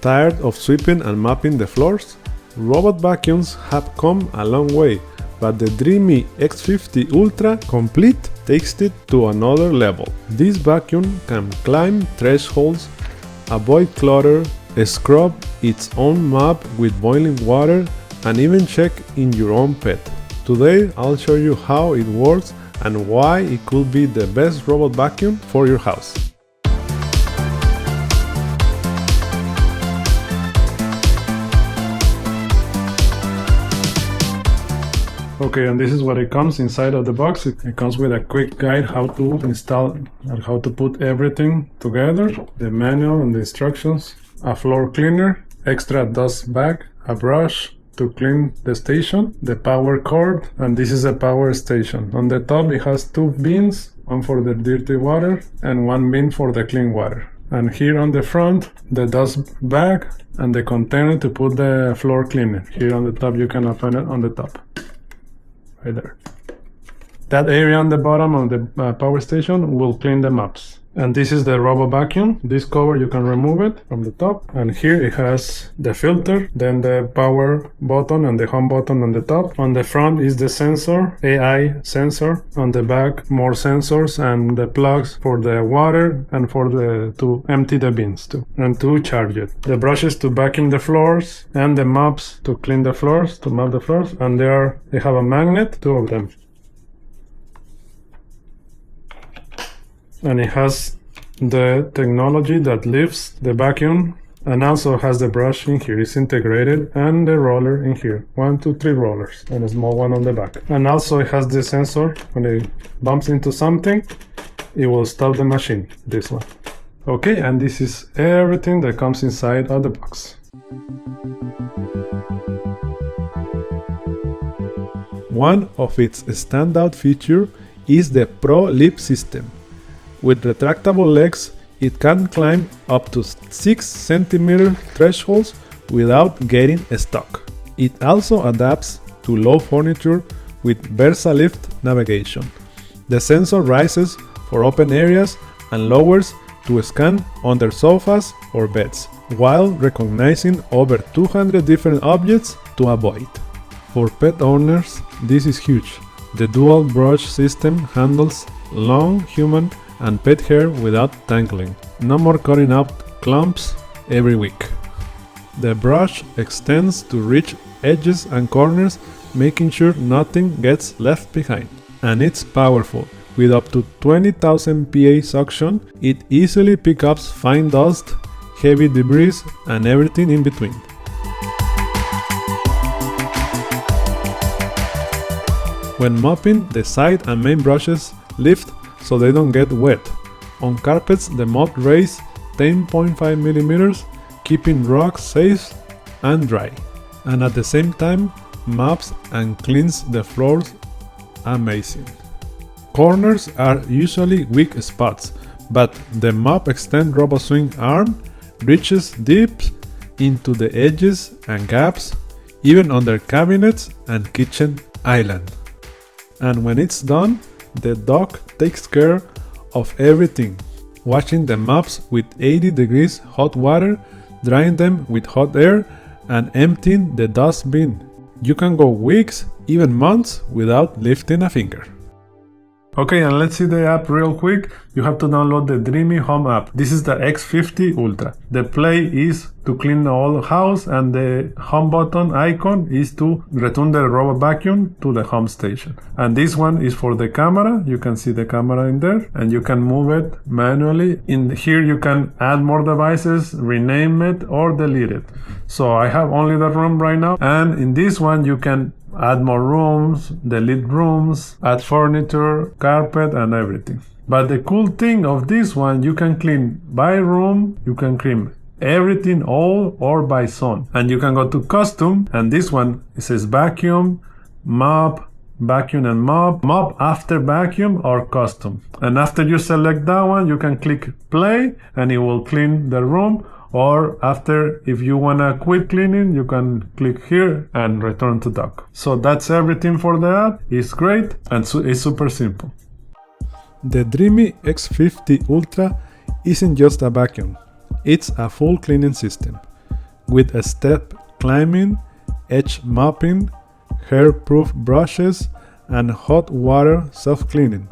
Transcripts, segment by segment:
Tired of sweeping and mopping the floors? Robot vacuums have come a long way, but the Dreame X50 Ultra Complete takes it to another level. This vacuum can climb thresholds, avoid clutter, scrub its own mop with boiling water, and even check in your own pet. Today I'll show you how it works and why it could be the best robot vacuum for your house. Okay, and this is what it comes inside of the box. It comes with a quick guide how to install and how to put everything together, the manual and the instructions, a floor cleaner, extra dust bag, a brush to clean the station, the power cord, and this is a power station. On the top it has two bins, one for the dirty water and one bin for the clean water. And here on the front, the dust bag and the container to put the floor cleaner. Here on the top you can open it on the top. Right there. That area on the bottom of the power station will clean the mops. And this is the robot vacuum. This cover you can remove it from the top, and here it has the filter, then the power button and the home button on the top. On the front is the sensor, AI sensor. On the back more sensors and the plugs for the water and for the to empty the bins too, and to charge it. The brushes to vacuum the floors and the mops to clean the floors, to mop the floors, and they have a magnet, two of them. And it has the technology that lifts the vacuum and also has the brush in here. It's integrated, and the roller in here. 1, 2, 3 rollers and a small one on the back. And also it has the sensor. When it bumps into something, it will stop the machine, this one. Okay, and this is everything that comes inside of the box. One of its standout features is the Pro Lip system. With retractable legs, it can climb up to 6 cm thresholds without getting stuck. It also adapts to low furniture with VersaLift navigation. The sensor rises for open areas and lowers to scan under sofas or beds, while recognizing over 200 different objects to avoid. For pet owners, this is huge. The dual brush system handles long human and pet hair without tangling. No more cutting out clumps every week. The brush extends to reach edges and corners, making sure nothing gets left behind. And it's powerful. With up to 20,000 PA suction, it easily picks up fine dust, heavy debris, and everything in between. When mopping, the side and main brushes lift so they don't get wet. On carpets, the mop raises 10.5 mm, keeping rugs safe and dry. And at the same time, mops and cleans the floors amazing. Corners are usually weak spots, but the mop extend robot swing arm reaches deep into the edges and gaps, even under cabinets and kitchen island. And when it's done, the dog takes care of everything, washing the mops with 80 degrees hot water, drying them with hot air, and emptying the dust bin. You can go weeks, even months, without lifting a finger. Okay, and let's see the app real quick. You have to download the Dreame Home app. This is the X50 Ultra. The play is to clean the whole house, and the home button icon is to return the robot vacuum to the home station. And this one is for the camera. You can see the camera in there, and you can move it manually. In here you can add more devices, rename it, or delete it. So I have only the room right now, and in this one you can add more rooms, delete rooms, add furniture, carpet, and everything. But the cool thing of this one, you can clean by room, you can clean everything all or by zone. And you can go to custom, and this one, it says vacuum, mop, vacuum and mop, mop after vacuum, or custom. And after you select that one, you can click play and it will clean the room. Or after, if you wanna quit cleaning, you can click here and return to dock. So that's everything for the app. It's great and it's super simple. The Dreame X50 Ultra isn't just a vacuum, it's a full cleaning system. with a step climbing, edge mopping, hair-proof brushes, and hot water self-cleaning.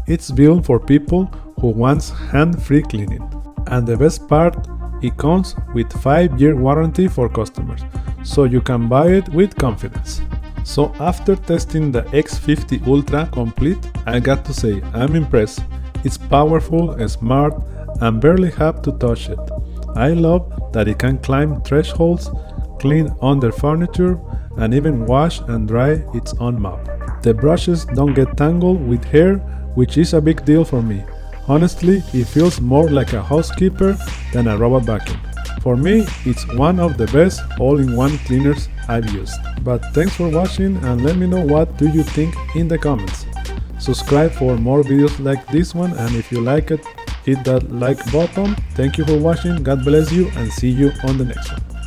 It's built for people who want hand-free cleaning. And the best part, it comes with 5-year warranty for customers, so you can buy it with confidence. So after testing the X50 Ultra Complete, I got to say I'm impressed. It's powerful, smart, and barely have to touch it. I love that it can climb thresholds, clean under furniture, and even wash and dry its own mop. The brushes don't get tangled with hair, which is a big deal for me. Honestly, it feels more like a housekeeper than a robot vacuum. For me, it's one of the best all-in-one cleaners I've used. But thanks for watching, and let me know what do you think in the comments. Subscribe for more videos like this one, and if you like it, hit that like button. Thank you for watching, God bless you, and see you on the next one.